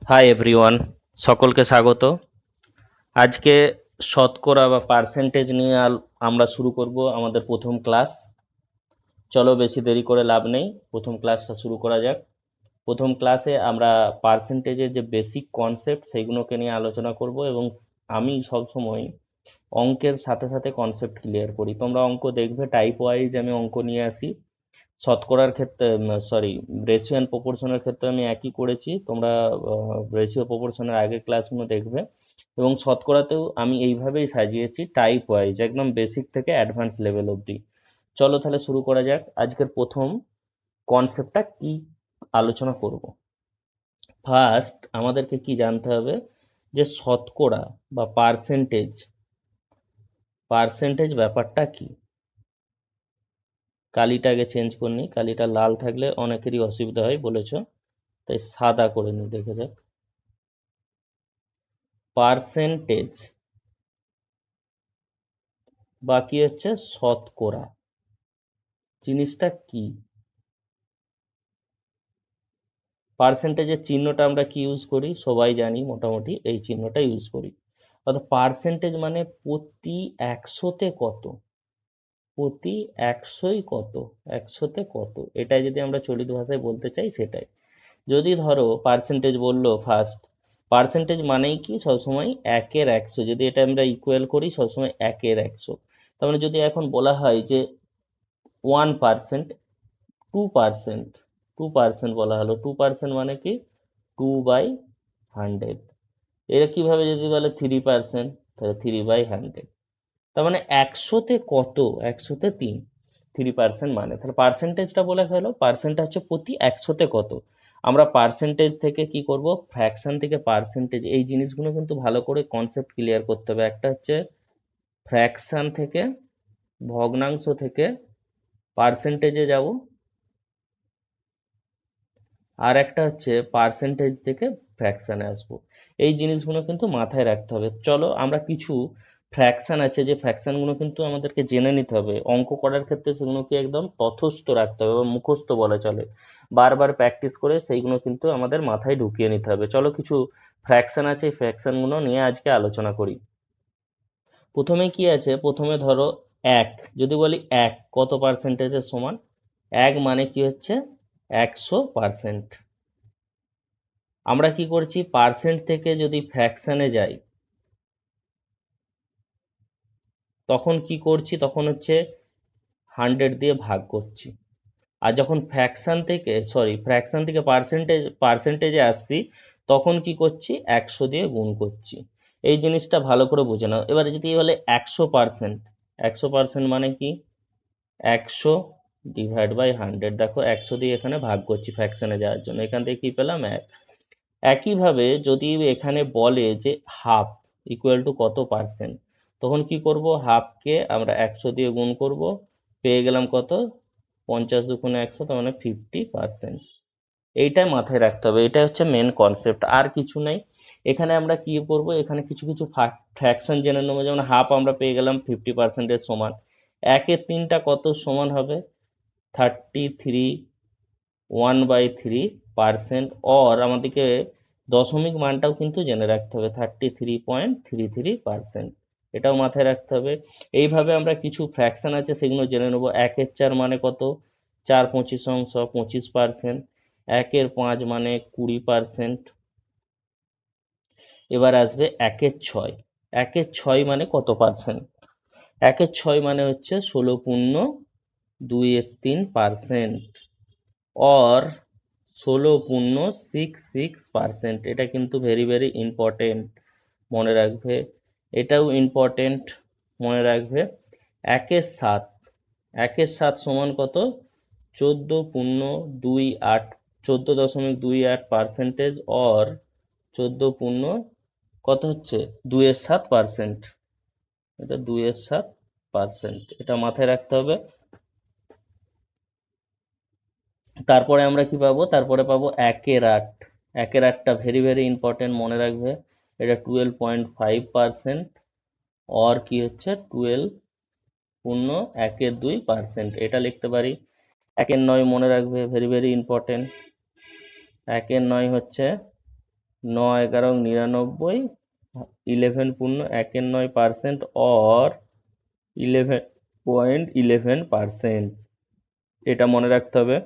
Hi everyone, সকলকে স্বাগত। আজকে শতকরা বা পার্সেন্টেজ নিয়ে আমরা শুরু করব আমাদের প্রথম ক্লাস। চলো বেশি দেরি করে লাভ নেই, প্রথম ক্লাসটা শুরু করা যাক। প্রথম ক্লাসে আমরা পার্সেন্টেজের যে বেসিক কনসেপ্ট সেইগুলোকে নিয়ে আলোচনা করব, এবং আমি সবসময় অঙ্কের সাথে সাথে কনসেপ্ট ক্লিয়ার করি। তোমরা অঙ্ক দেখবে টাইপ ওয়াইজ আমি অঙ্ক নিয়ে আসি। শতকরার ক্ষেত্রে রেশিও অ্যান্ড প্রপোর্শনের ক্ষেত্রে আমি একই করেছি। তোমরা রেশিও প্রপোর্শনের আগের ক্লাসগুলো দেখবে, এবং শতকরাতেও আমি এইভাবেই সাজিয়েছি টাইপ ওয়াইজ, একদম বেসিক থেকে অ্যাডভান্স লেভেল অবধি। চলো তাহলে শুরু করা যাক। আজকের প্রথম কনসেপ্টটা কি আলোচনা করব। ফার্স্ট আমাদেরকে কি জানতে হবে যে শতকরা বা পার্সেন্টেজ পার্সেন্টেজ ব্যাপারটা কি। কালিটা আগে চেঞ্জ করে নিই, কালিটা লাল থাকলে অনেকেরই অসুবিধা হয় বলেছ, তাই সাদা করে নিই। দেখে যাক, পার্সেন্টেজ বা কি হচ্ছে শতকরা, জিনিসটা কি। পার্সেন্টেজের চিহ্নটা আমরা কি ইউজ করি সবাই জানি, মোটামুটি এই চিহ্নটা ইউজ করি। অর্থাৎ পার্সেন্টেজ মানে প্রতি একশোতে কত, প্রতি একশোই কত, একশোতে কত, এটাই যদি আমরা চলিত ভাষায় বলতে চাই সেটাই। যদি ধরো পার্সেন্টেজ বললো ফার্স্ট, পার্সেন্টেজ মানেই কি সবসময় একের একশো, যদি এটা আমরা ইকুয়াল করি সবসময় একের একশো। তার মানে যদি এখন বলা হয় যে 1%, 2%, 2% বলা হলো, 2% মানে কি 2/100। এরা কিভাবে যদি বলে 3%, তাহলে 3/100। তার মানে একশোতে কত, একশোতে 3% মানে, তাহলে পার্সেন্টেজটা বলে গেল পার্সেন্ট হচ্ছে প্রতি একশোতে কত। আমরা পার্সেন্টেজ থেকে কি করব, ফ্র্যাকশন থেকে পার্সেন্টেজ, এই জিনিসগুলো কিন্তু ভালো করে কনসেপ্ট ক্লিয়ার করতে হবে। একটা হচ্ছে ফ্র্যাকশন থেকে, ভগ্নাংশ থেকে পার্সেন্টেজে যাব, আর একটা হচ্ছে পার্সেন্টেজ থেকে ফ্র্যাকশানে আসবো। এই জিনিসগুলো কিন্তু মাথায় রাখতে হবে। চলো আমরা কিছু ফ্র্যাকশন আছে, যে ফ্র্যাকশনগুলো কিন্তু আমাদেরকে জেনে নিতে হবে। অঙ্ক করার ক্ষেত্রে সেগুলোকে একদম তথস্থ রাখতে হবে, বা মুখস্থ বলা চলে, বারবার প্র্যাকটিস করে সেইগুলো কিন্তু আমাদের মাথায় ঢুকিয়ে নিতে হবে। চলো কিছু ফ্র্যাকশন আছে, এই ফ্র্যাকশনগুলো নিয়ে আজকে আলোচনা করি। প্রথমে কি আছে, প্রথমে ধরো এক, যদি বলি এক কত পার্সেন্টেজের সমান, এক মানে কি হচ্ছে 100%। আমরা কি করছি, পার্সেন্ট থেকে যদি ফ্র্যাকশনে যাই তখন কি করছি, তখন হচ্ছে 100 দিয়ে ভাগ করছি। আর যখন ফ্র্যাকশন থেকে পার্সেন্টেজে আসছি তখন কি করছি, 100 দিয়ে গুণ করছি। এই জিনিসটা ভালো করে বুঝে নাও। এবারে যদি বলে 100%, 100% মানে কি 100/100। দেখো 100 দিয়ে এখানে ভাগ করছি ফ্র্যাকশনে যাওয়ার জন্য, এখান থেকে কি পেলাম 1। একইভাবে যদি এখানে বলে যে হাফ ইকুয়াল টু কত পার্সেন্ট, তখন কি করব, হাফকে আমরা 100 দিয়ে গুণ করব, পেয়ে গেলাম কত, 50×100, তার মানে 50%। এইটাই মাথায় রাখতে হবে, এটা হচ্ছে মেন কনসেপ্ট, আর কিছু নেই। এখানে আমরা কি করব, এখানে কিছু কিছু ফ্র্যাকশন জেনে নেবো। যেমন হাফ আমরা পেয়ে গেলাম 50%-এর সমান, একের তিনটা কত সমান হবে 33, 1/3%। অর আমাদেরকে দশমিক মানটাও কিন্তু জেনে রাখতে হবে, 33.33%, এটাও মাথায় রাখতে হবে। এইভাবে আমরা কিছু ফ্র্যাকশন আছে সেগুলো জেনে নেবো। 1/4 মানে কত, 4/25 25%। 1/5 মানে 20%। এবার আসবে 1/6, 1/6 মানে কত পার্সেন্ট, 1/6 মানে হচ্ছে 16.23%। অর 16.66%। এটা কিন্তু ভেরি ভেরি ইম্পর্টেন্ট, মনে রাখবে, এটাও ইম্পর্টেন্ট, মনে রাখবে। 1/7, 1/7 সমান কত, 14.28, 14.28%। অর 14 কত হচ্ছে 2/7%। এটা 2/7%, এটা মাথায় রাখতে হবে। তারপরে আমরা কি পাবো, তারপরে পাবো 1/8, 1/8টা ভেরি ভেরি ইম্পর্টেন্ট, মনে রাখবে। এটা 12.5%। অর কি হচ্ছে 12.12%, এটা লিখতে পারি। 1/9 মনে রাখবে, ভেরি ভেরি ইম্পর্টেন্ট। 1/9 হচ্ছে 9×11 11.9% or 11.11%, এটা মনে রাখতে হবে।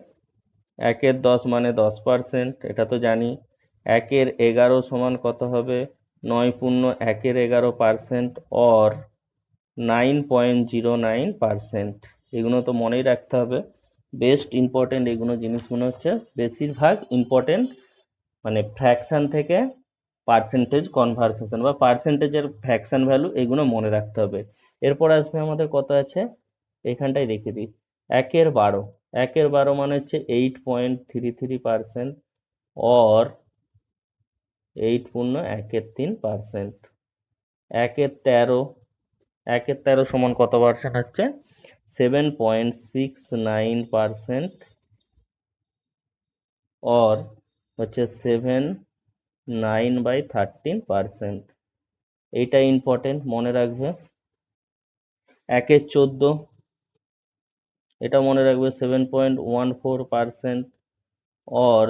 1/10 মানে 10%, এটা তো জানি। 1/11 সমান কত হবে? 9.1/11% or 9.09%। এগুলো তো মনেই রাখতে হবে। বেস্ট ইম্পর্টেন্ট এগুলো জিনিসগুলো হচ্ছে বেশিরভাগ ইম্পর্টেন্ট, মানে ফ্র্যাকশন থেকে পার্সেন্টেজ কনভার্সেশন বা পার্সেন্টেজের ফ্র্যাকশন ভ্যালু, এগুলো মনে রাখতে হবে। এরপর আসবে আমাদের কত আছে, এখানটাই রেখে দিই, 1/12। 1/12 মানে হচ্ছে 8.33% or 8.13%। 1/13, 1/13 সমান কত পার্সেন্ট হচ্ছে? 7.69% or হচ্ছে 9/13%। এইটা ইম্পর্টেন্ট, মনে রাখবে। 1/14, এটা মনে রাখবে 7.14% or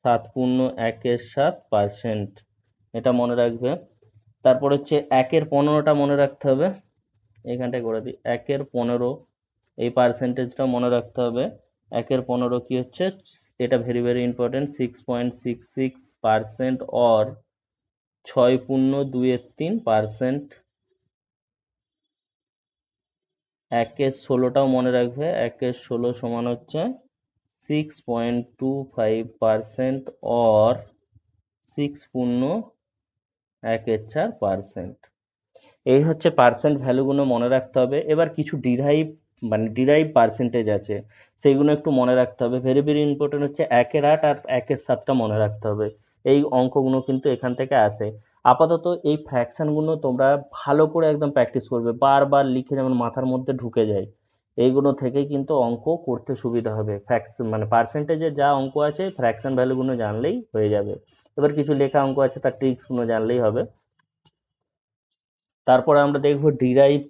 7.17%, এটা মনে রাখবে। তারপর হচ্ছে 1/15টা মনে রাখতে হবে, এখানটায় করে দিই 1/15, এই পার্সেন্টেজটা মনে রাখতে হবে। 1/15 কি হচ্ছে, এটা ভেরি ভেরি ইম্পর্টেন্ট, 6.66% or 6.23%। 1/16টাও মনে রাখবে, 1/16 সমান হচ্ছে 6.25% or 6.14%। এই হচ্ছে পার্সেন্ট ভ্যালুগুলো মনে রাখতে হবে। এবার কিছু ডিরাইভ পার্সেন্টেজ আছে, সেইগুলো একটু মনে রাখতে হবে। ভেরি ভেরি ইম্পর্টেন্ট হচ্ছে 1/8 আর 1/7টা মনে রাখতে হবে। এই অঙ্কগুলো কিন্তু এখান থেকে আসে। আপাতত এই ফ্র্যাকশনগুলো তোমরা ভালো করে একদম প্র্যাকটিস করবে, বারবার লিখে যেমন মাথার মধ্যে ঢুকে যায়। এইগুলো থেকেই কিন্তু অঙ্ক করতে সুবিধা হবে। মানে পার্সেন্টেজের যা অঙ্ক আছে ফ্র্যাকশন ভ্যালুগুলো জানলেই হয়ে যাবে। এবার কিছু লেখা অঙ্ক আছে, তার ট্রিক্সগুলো জানলেই হবে। তারপরে আমরা দেখবো ডিরাইভ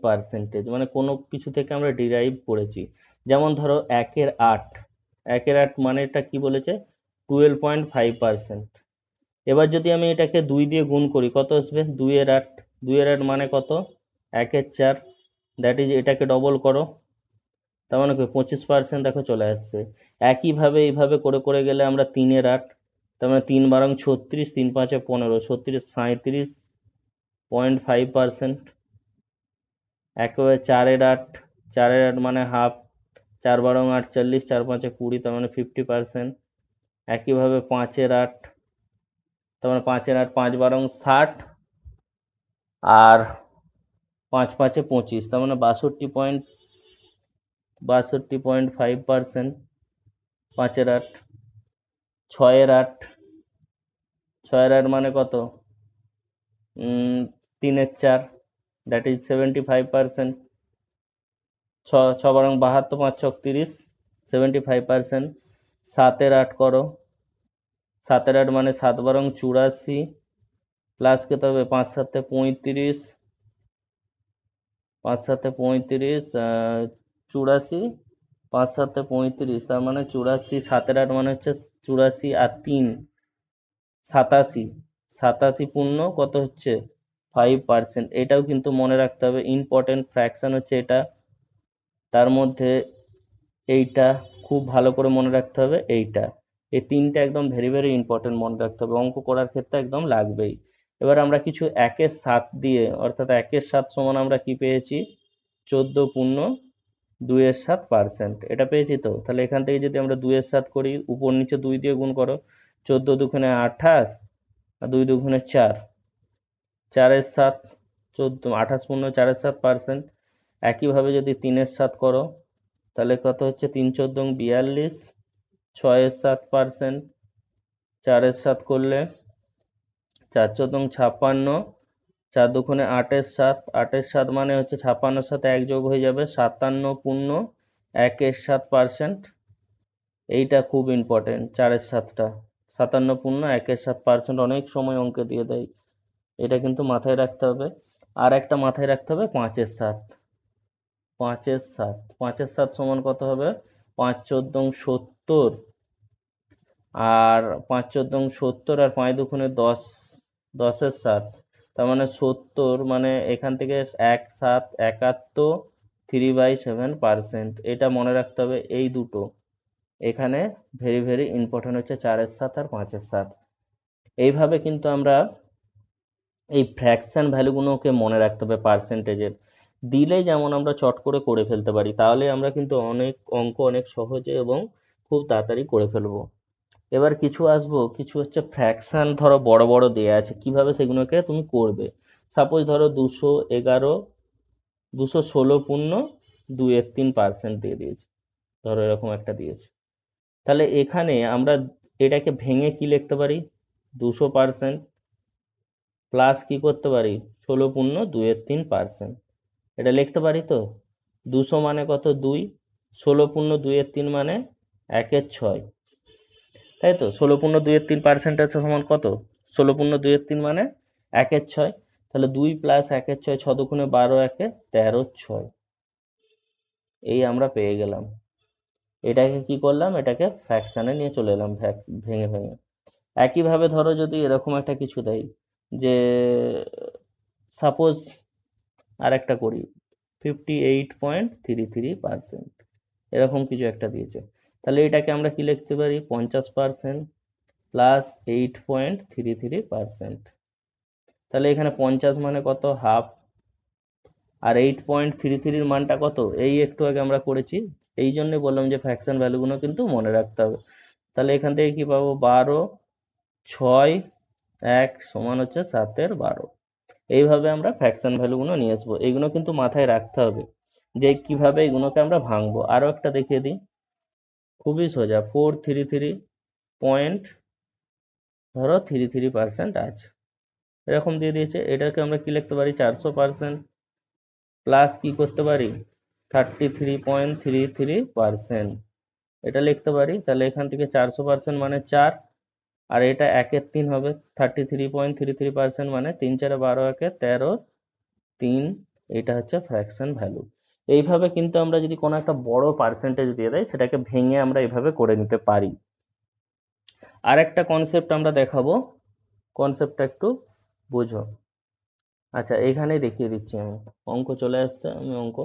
পার্সেন্টেজ মানে কোনো কিছু থেকে আমরা ডিরাইভ করেছি। যেমন ধরো 1/8, 1/8 মানে এটা কি বলেছে, 12.5%। এবার যদি আমি এটাকে 2 দিয়ে গুণ করি কত আসবে, 2/8, 2/8 মানে কত, 1/4, দ্যাট ইজ এটাকে ডবল করো, তার মানে কি 25% দেখো চলে আসছে। একইভাবে এইভাবে করে করে গেলে আমরা 3/8, তার মানে 3 × 36, 3×5 = 15, 36 37.5%। একেবারে 4/8, 4/8 মানে হাফ, 4 × 48, 4×5 = 20, তার মানে 50%। একইভাবে 5/8, তার মানে 5/8, 5 × 60 আর 5×5 = 25, তার মানে 62.5%। 5/8, 6/8, 6/8 মানে কত, 3/4, দ্যাট ইজ 75%। 6 × 72, 5 × 30, 75%। 7/8 করো, 7/8 মানে 7 × 84, প্লাস কত হবে, 5 × 7 = 35, 5 × 7 = 35, 84, 5 × 7 = 35, তার মানে 84, 7/8 মানে হচ্ছে 84 আর 3 87, 87 পূর্ণ কত হচ্ছে 5%। এটাও কিন্তু মনে রাখতে হবে, ইম্পর্টেন্ট ফ্র্যাকশন হচ্ছে এটা। তার মধ্যে এইটা খুব ভালো করে মনে রাখতে হবে, এইটা, এই তিনটা একদম ভেরি ভেরি ইম্পর্টেন্ট মনে রাখতে হবে, অঙ্ক করার ক্ষেত্রে একদম লাগবেই। এবার আমরা কিছু 1/7 দিয়ে, অর্থাৎ 1/7 সমান আমরা কি পেয়েছি, 14.27%, এটা পেয়েছি তো। তাহলে এখান থেকে যদি আমরা 2/7 করি, উপর নিচে 2 দিয়ে গুণ করো, 14 × 2 = 28 আর 2 × 2 = 4, 4/7, 14, 28 4/7%। একইভাবে যদি 3/7 করো, তাহলে কত হচ্ছে, 3 × 14 = 42, 6/7%। 4/7 করলে 4 × 14 = 56, 4 × 2 = 8/7, 8/7 মানে হচ্ছে 56-এর সাথে 1 যোগ হয়ে যাবে, 57.17%। এইটা খুব ইম্পর্টেন্ট, 4/7টা 57.17%, অনেক সময় অঙ্কে দিয়ে দেয়, এটা কিন্তু মাথায় রাখতে হবে। আর একটা মাথায় রাখতে হবে 5/7, 5/7 সমান কত হবে, 5 × 14 = 70, আর 5×4 = 70 আর 5×2 = 10, 10-এর 7, তার মানে 70, মানে এখান থেকে 1/7 71 3/7%। এটা মনে রাখতে হবে, এই দুটো এখানে ভেরি ভেরি ইম্পর্টেন্ট হচ্ছে 4-এর 7 আর 5-এর 7। এইভাবে কিন্তু আমরা এই ফ্র্যাকশন ভ্যালুগুলোকে মনে রাখতে হবে পার্সেন্টেজের, দিলেই যেমন আমরা চট করে করে ফেলতে পারি, তাহলে আমরা কিন্তু অনেক অঙ্ক অনেক সহজে এবং খুব তাড়াতাড়ি করে ফেলবো। এবার কিছু হচ্ছে ফ্র্যাকশন, ধরো বড় বড় দেয়া আছে, কিভাবে সেগুলোকে তুমি করবে। সাপোজ ধরো 216 দিয়ে দিয়েছে, ধরো এরকম একটা দিয়েছে। তাহলে এখানে আমরা এটাকে ভেঙে কি লিখতে পারি, 200% প্লাস কি করতে পারি, 16.2-3%। এটা লিখতে পারি তো। 200 মানে কত, 2, 16.2-3 মানে 1/6, তাই তো। 16.2-3% সমান কত, 16.2-3 মানে 1/6। তাহলে 2 প্লাস 1/6, 6 দুগুণে 12, 1-এ 13, 6, এই আমরা পেয়ে গেলাম। এটাকে কি করলাম, এটাকে ফ্র্যাকশানে নিয়ে চলে এলাম ভেঙে ভেঙে। একইভাবে ধরো যদি এরকম একটা কিছু দেয়, যে সাপোজ আর একটা করি, 58.33%, এরকম কিছু একটা দিয়েছে। তাহলে এটাকে আমরা কি লিখতে পারি, 50% প্লাস 8.33%। তাহলে এখানে 50 মানে কত, হাফ, আর 8.33-র মানটা কত, এই একটু আগে আমরা করেছি। এই জন্যই বললাম যে ফ্র্যাকশন ভ্যালুগুলো কিন্তু মনে রাখতে হবে। তাহলে এখান থেকে কি পাবো, 12, 6, 1 সমান হচ্ছে 7/12। এইভাবে আমরা ফ্র্যাকশন ভ্যালুগুলো নিয়ে আসবো। এইগুলো কিন্তু মাথায় রাখতে হবে যে কিভাবে এগুলোকে আমরা ভাঙবো। আরো একটা দেখিয়ে দিই, খুবই সোজা। 433 পয়েন্ট ধরো 33% আছে, এরকম দিয়ে দিয়েছে। এটাকে আমরা কি লিখতে পারি, 400% প্লাস কি করতে পারি, 33.33%, এটা লিখতে পারি। তাহলে এখান থেকে 400% মানে 4, আর এটা 1/3 হবে, 33.33% মানে 3×4 = 12, 1-এ 13, 3, এটা হচ্ছে ফ্র্যাকশন ভ্যালু। এইভাবে কিন্তু আমরা যদি কোনো একটা বড় পার্সেন্টেজ দিয়ে দেয়, সেটাকে ভেঙে আমরা এইভাবে করে নিতে পারি। আর একটা কনসেপ্ট আমরা দেখাবো, কনসেপ্টটা একটু বুঝো। আচ্ছা, এখানেই দেখিয়ে দিচ্ছি আমি, অঙ্ক চলে আসছে, আমি অঙ্ক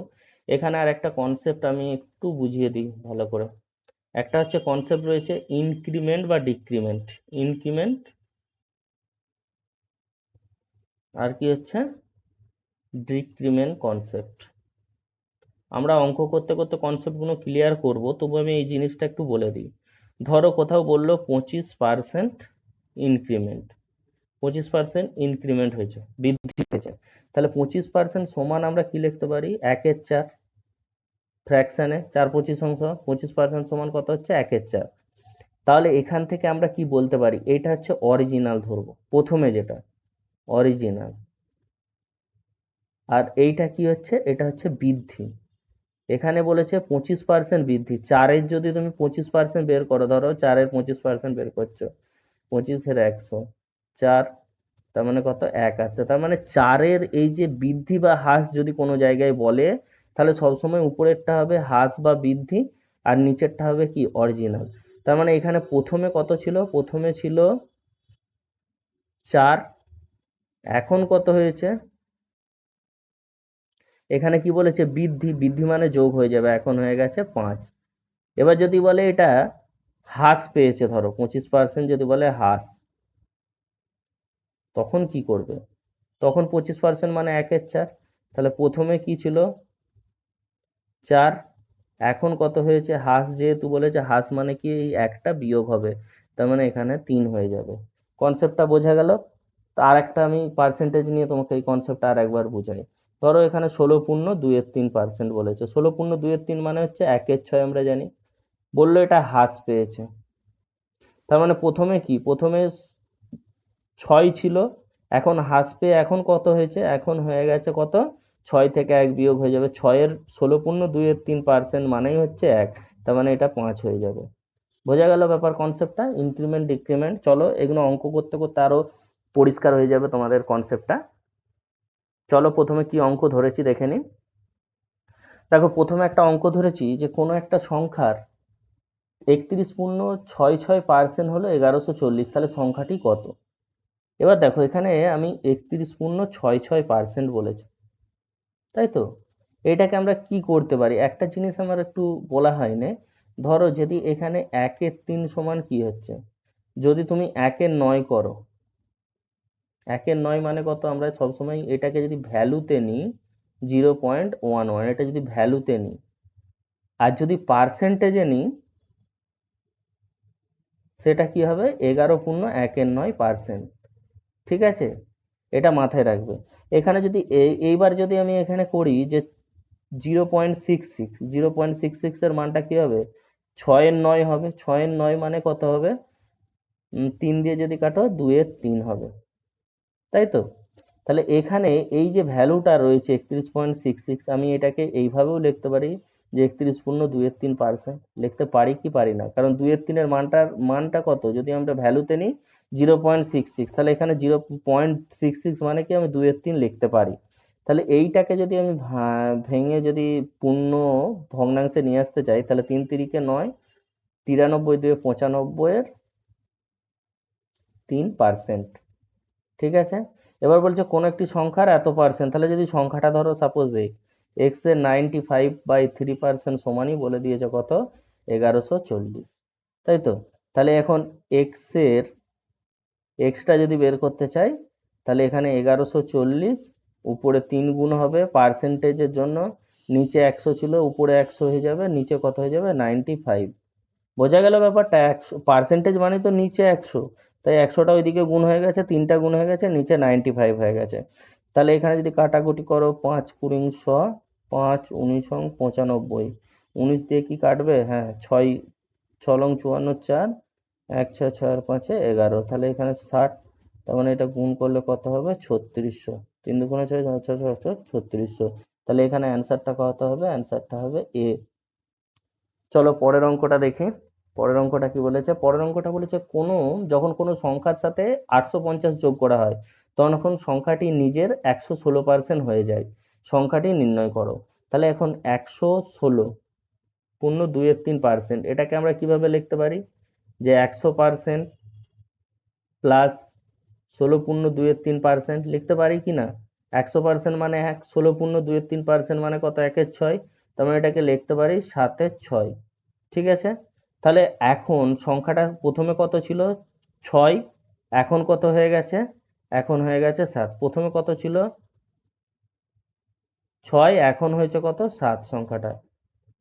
এখানে আর একটা কনসেপ্ট আমি একটু বুঝিয়ে দিই ভালো করে। একটা হচ্ছে কনসেপ্ট রয়েছে ইনক্রিমেন্ট বা ডিক্রিমেন্ট, ইনক্রিমেন্ট, আর কি হচ্ছে ডিক্রিমেন্ট কনসেপ্ট। আমরা অঙ্ক করতে করতে কনসেপ্টগুলো ক্লিয়ার করব, তবু আমি এই জিনিসটা একটু বলে দিই। ধরো কোথাও বললো 25% ইনক্রিমেন্ট, 25% ইনক্রিমেন্ট হয়েছে, বৃদ্ধি হয়েছে। তাহলে 25% সমান আমরা কি লিখতে পারি, 1/4। ফ্র্যাকশনে 4/25 25% সমান কত হচ্ছে, 1/4। তাহলে এখান থেকে আমরা কি বলতে পারি, এটা হচ্ছে অরিজিনাল ধরবো, প্রথমে যেটা অরিজিনাল, আর এইটা কি হচ্ছে, এটা হচ্ছে বৃদ্ধি। এখানে বলেছে 25% বৃদ্ধি, 4-এর যদি তুমি 25% বের করো, ধরো 4-এর 25% বের করছো, 25-এর 100, 4, তার মানে কত, 1 আসছে। তার মানে 4-এর এই যে বৃদ্ধি বা হ্রাস যদি কোনো জায়গায় বলে, তাহলে সবসময় উপরেরটা হবে হ্রাস বা বৃদ্ধি, আর নিচেরটা হবে কি, অরিজিনাল। তার মানে এখানে প্রথমে কত ছিল, প্রথমে ছিল 4, এখন কত হয়েছে, এখানে কি বলেছে, বৃদ্ধি, বৃদ্ধি মানে যোগ হয়ে যাবে, এখন হয়ে গেছে 5। এবার যদি বলে এটা হ্রাস পেয়েছে, ধরো 25% যদি বলে হ্রাস, তখন কি করবে, তখন 25% মানে 1/4। তাহলে প্রথমে কি ছিল, 4, এখন কত হয়েছে, হ্রাস যেহেতু বলেছে, হ্রাস মানে কি, এই একটা বিয়োগ হবে, তার মানে এখানে 3 হয়ে যাবে। কনসেপ্টটা বোঝা গেল। তো আর একটা আমি পার্সেন্টেজ নিয়ে তোমাকে এই কনসেপ্টটা আর একবার বুঝাই। ধরো এখানে 16.2-3% বলেছে, 16.2-3 মানে হচ্ছে 1/6, আমরা জানি। বললো এটা হ্রাস পেয়েছে, তার মানে প্রথমে কি, প্রথমে 6 ছিল, এখন হ্রাস পেয়ে এখন কত হয়েছে, এখন হয়ে গেছে কত, 6 থেকে 1 বিয়োগ হয়ে যাবে, 6-এর 16.2-3% মানেই হচ্ছে 1, তার মানে এটা 5 হয়ে যাবে। বোঝা গেল ব্যাপার, কনসেপ্টটা ইনক্রিমেন্ট ডিক্রিমেন্ট। চলো এগুলো অঙ্ক করতে করতে আরো পরিষ্কার হয়ে যাবে তোমাদের কনসেপ্টটা। চলো প্রথমে কি অঙ্ক ধরেছি দেখে নিই। দেখো প্রথমে একটা অঙ্ক ধরেছি যে কোনো একটা সংখ্যার 31.66% হলো 1140, তাহলে সংখ্যাটি কত? এবার দেখো এখানে আমি 31.66% বলেছি, তাই তো। এটাকে আমরা কি করতে পারি, একটা জিনিস আমার একটু বলা হয়নি। ধরো যদি এখানে 1/3 সমান কি হচ্ছে, যদি তুমি 1/9 করো, 1/9 মানে কত, আমরা সবসময় এটাকে যদি ভ্যালুতে নিই 0.11, এটা যদি ভ্যালুতে নিই, আর যদি পার্সেন্টেজে নিই সেটা কি হবে, 11.1/9%। ঠিক আছে, এটা মাথায় রাখবে। এখানে যদি এইবার যদি আমি এখানে করি যে 0.66 এর মানটা কি হবে, 6/9 হবে। 6/9 মানে কত হবে, 3 দিয়ে যদি কাটো 2/3 হবে, তাই তো। তাহলে এখানে এই যে ভ্যালুটা রয়েছে 31.66, আমি এটাকে এইভাবেও লিখতে পারি যে 31.23%। লিখতে পারি কি পারি না, কারণ 2/3 মানটা কত, যদি আমরা ভ্যালুতে নিই 0.66, তাহলে এখানে 0.66 মানে কি আমি 2/3 লিখতে পারি। তাহলে এইটাকে যদি আমি ভেঙে যদি পূর্ণ ভগ্নাংশে নিয়ে আসতে চাই, তাহলে 3 তিরিকে 9, 93 2 95 3%। ঠিক আছে, এবার বলছে কোন একটি সংখ্যার এত পার্সেন্ট, তাহলে যদি সংখ্যাটা ধরো সাপোজ এক্স এর 95/3% সমানই বলে দিয়েছে কত, 1140, তাই তো। তাহলে এখন এক্সটা যদি বের করতে চাই, তাহলে এখানে 1140 উপরে 3 গুণ হবে পার্সেন্টেজের জন্য, নিচে 100 ছিল উপরে 100 হয়ে যাবে, নিচে কত হয়ে যাবে 95। বোঝা গেল ব্যাপারটা, 100 পার্সেন্টেজ মানে তো নিচে 100, তাই 100টা ওইদিকে গুণ হয়ে গেছে, 3টা গুণ হয়ে গেছে, নিচে 95 হয়ে গেছে। তাহলে এখানে যদি কাটাকুটি করো 5 কুড়ি 100, 5 19 95, 19 দিয়ে কি কাটবে, হ্যাঁ 6 6 54 4, 1 6 6 আর 5 11, তাহলে এখানে 60, তার মানে এটা গুণ করলে কত হবে 3600, 3 দুগুণে 6 6 6 3600। তাহলে এখানে অ্যান্সারটা কত হবে, অ্যান্সারটা হবে এ। চলো পরের অঙ্কটা দেখি। পরের অঙ্কটা কি বলেছে, পরের অঙ্কটা বলেছে যখন কোনো সংখ্যার সাথে 850 যোগ করা হয় তখন সংখ্যাটি নিজের 116% হয়ে যায়, সংখ্যাটি নির্ণয় করো। তাহলে এখন 116.23%, এটাকে আমরা কিভাবে লিখতে পারি, যে 100% প্লাস 16.23% লিখতে পারি কি না। 100% মানে 16.23% মানে কত, 1/6, তার মানে এটাকে লিখতে পারি 7/6। ঠিক আছে, তাহলে এখন সংখ্যাটা প্রথমে কত ছিল 6, এখন কত হয়ে গেছে, এখন হয়ে গেছে 7। প্রথমে কত ছিল 6, এখন হয়েছে কত 7 সংখ্যাটা।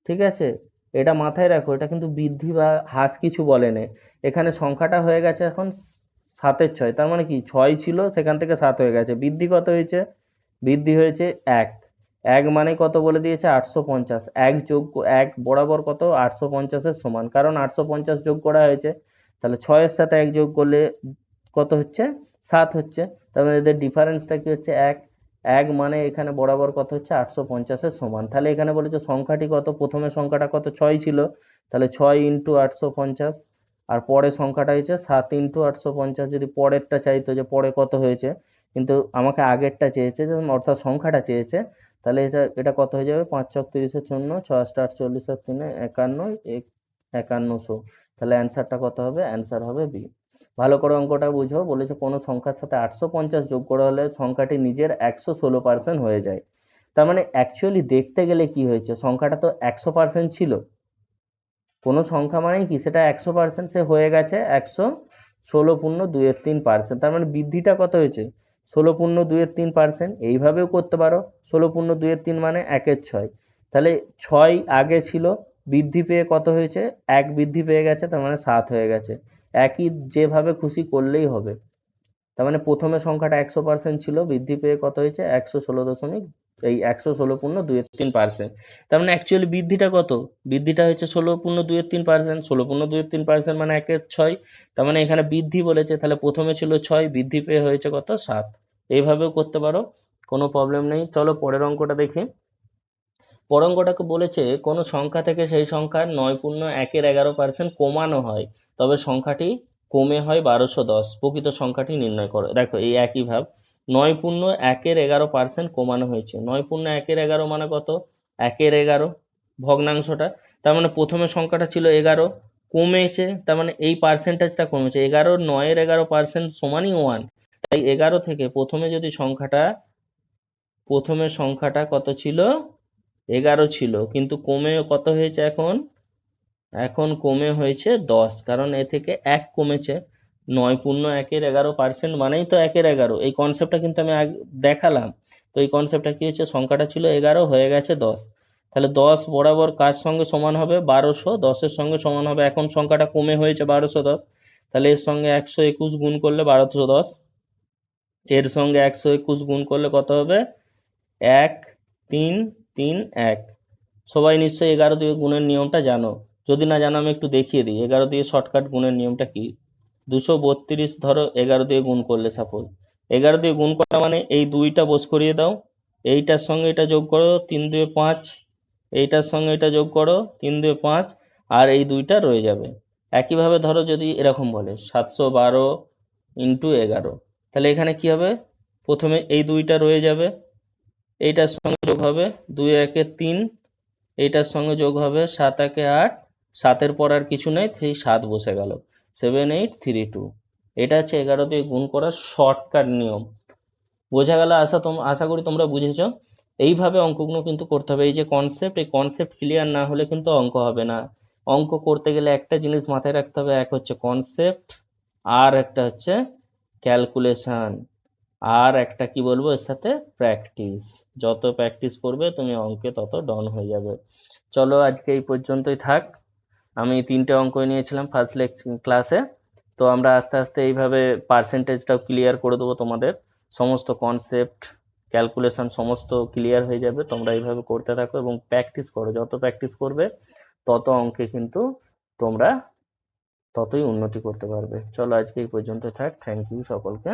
ঠিক আছে, এটা মাথায় রাখো, এটা কিন্তু বৃদ্ধি বা হ্রাস কিছু বলেনি, এখানে সংখ্যাটা হয়ে গেছে এখন 7/6, তার মানে কি 6 ছিল সেখান থেকে 7 হয়ে গেছে, বৃদ্ধি কত হয়েছে, বৃদ্ধি হয়েছে 1। 1 মানে কত বলে দিয়েছে 850, 1 বরাবর কত 850-এর সমান, কারণ 850 যোগ করা হয়েছে, তাহলে 6 এর সাথে 1 যোগ করলে কত হচ্ছে 7 হচ্ছে, তার মানে এদের ডিফারেন্সটা কি হচ্ছে 1। 1 মানে এখানে বরাবর কত হচ্ছে 850-এর সমান। তাহলে এখানে বলেছে সংখ্যাটি কত, প্রথমে সংখ্যাটা কত 6 ছিল, তাহলে 6 ইন্টু 850, আর পরের সংখ্যাটা হয়েছে 7 ইন্টু 850। যদি পরেরটা চাইতো যে পরে কত হয়েছে, কিন্তু আমাকে আগেরটা চেয়েছে, অর্থাৎ সংখ্যাটা চেয়েছে, তাহলে এটা কত হয়ে যাবে, 5 ছক 30-এর জন্য 6 8 48 আর 3 51, 5100। তাহলে অ্যান্সারটা কত হবে, অ্যান্সার হবে বি। ভালো করে অঙ্কটা বুঝো, বলেছে কোনো সংখ্যার সাথে 850 যোগ করা হলে সংখ্যাটি নিজের 116% হয়ে যায়। তার মানে অ্যাকচুয়ালি দেখতে গেলে কি হয়েছে, সংখ্যাটা তো 100% ছিল, কোনো সংখ্যা মানে কি সেটা 100% সে হয়ে গেছে 116.23%, তার মানে বৃদ্ধিটা কত হয়েছে 16.23%। এইভাবেও করতে পারো, 16.23 মানে 1/6, তাহলে 6 আগে ছিল, বৃদ্ধি পেয়ে কত হয়েছে 1 বৃদ্ধি পেয়ে গেছে, তার মানে 7 হয়ে গেছে। একই যেভাবে খুশি করলেই হবে, তার মানে প্রথমে সংখ্যাটা 100% ছিল, বৃদ্ধি পেয়ে কত হয়েছে 116.23%। তার মানে অ্যাকচুয়ালি বৃদ্ধিটা কত, বৃদ্ধিটা হচ্ছে 16.23%, 16.23% মানে 1/6, তার মানে এখানে বৃদ্ধি বলেছে, তাহলে প্রথমে ছিল 6, বৃদ্ধি পেয়ে হয়েছে কত 7। এইভাবেও করতে পারো, কোনো প্রবলেম নেই। চলো পরের অঙ্কটা দেখি। পরের অঙ্কটাকে বলেছে কোনো সংখ্যা থেকে সেই সংখ্যার 9.1-11% কমানো হয়, তবে সংখ্যাটি কমে হয় 1210, প্রকৃত সংখ্যাটি নির্ণয় করো। দেখো এই একই ভাব, 9.1-11% কমানো হয়েছে, 9.1-11 মানে কত, 1/11 ভগ্নাংশটা, তার মানে প্রথমে সংখ্যাটা ছিল 11, কমেছে, তার মানে এই পার্সেন্টেজটা কমেছে। 11 সমানই 1। তাই 11 থেকে প্রথমে সংখ্যাটা কত ছিল? 11 ছিল, কিন্তু কমে কত হয়েছে এখন? এখন কমে হয়েছে 10, কারণ এ থেকে 1 কমেছে। 9 × 1 = 11% মানেই তো 1/11। এই কনসেপ্টটা কিন্তু আমি দেখালাম। তো এই কনসেপ্টটা কি হচ্ছে, সংখ্যাটা ছিল 11 হয়ে গেছে 10। তাহলে 10 বরাবর কার সঙ্গে সমান হবে? 1200। 10-এর সঙ্গে সমান হবে, এখন সংখ্যাটা কমে হয়েছে 1210। তাহলে এর সঙ্গে 121 গুণ করলে 1210, এর সঙ্গে 121 গুণ করলে কত হবে? 1 3 3 1। সবাই নিশ্চয়ই 11 দিয়ে গুণের নিয়মটা জানো। যদি না জানো আমি একটু দেখিয়ে দিই 11 দিয়ে শর্টকাট গুণের নিয়মটা কি। 232 ধরো 11 দিয়ে গুণ করলে, সাপোজ 11 দিয়ে গুণ করা মানে এই দুইটা বোস করিয়ে দাও, এইটার সঙ্গে এটা যোগ করো 3 2 5, এইটার সঙ্গে এটা যোগ করো 3 2 5, আর এই দুইটা রয়ে যাবে। একইভাবে ধরো যদি এরকম বলে 712 × 11, তাহলে এখানে কি হবে? প্রথমে এই দুইটা রয়ে যাবে, এইটার সঙ্গে যোগ হবে 2 1 3, এইটার সঙ্গে যোগ হবে 7 1 8, 7-এর পর আর কিছু নেই, সেই 7 বসে গেল, 7 8 3 2। এটা হচ্ছে 11 দিয়ে গুণ করার শর্টকাট নিয়ম। বোঝা গেল? আশা করি তোমরা বুঝেছো। এইভাবে অঙ্কগুলো কিন্তু করতে হবে। এই যে কনসেপ্ট, এই কনসেপ্ট ক্লিয়ার না হলে কিন্তু অঙ্ক হবে না। অঙ্ক করতে গেলে একটা জিনিস মাথায় রাখতে হবে, এক হচ্ছে কনসেপ্ট, আর একটা হচ্ছে ক্যালকুলেশন, আর একটা কি বলবো এর সাথে, প্র্যাকটিস। যত প্র্যাকটিস করবে তুমি অঙ্কে তত ডন হয়ে যাবে। চলো আজকে এই পর্যন্তই থাক। আমি 3টে অঙ্ক নিয়েছিলাম ফার্স্ট ক্লাসে। তো আমরা আস্তে আস্তে এইভাবে পার্সেন্টেজটাও ক্লিয়ার করে দেবো তোমাদের। সমস্ত কনসেপ্ট, ক্যালকুলেশন সমস্ত ক্লিয়ার হয়ে যাবে। তোমরা এইভাবে করতে থাকো এবং প্র্যাকটিস করো। যত প্র্যাকটিস করবে তত অঙ্কে কিন্তু তোমরা ততই উন্নতি করতে পারবে। চলো আজকে এই পর্যন্ত থাক। থ্যাংক ইউ সকলকে।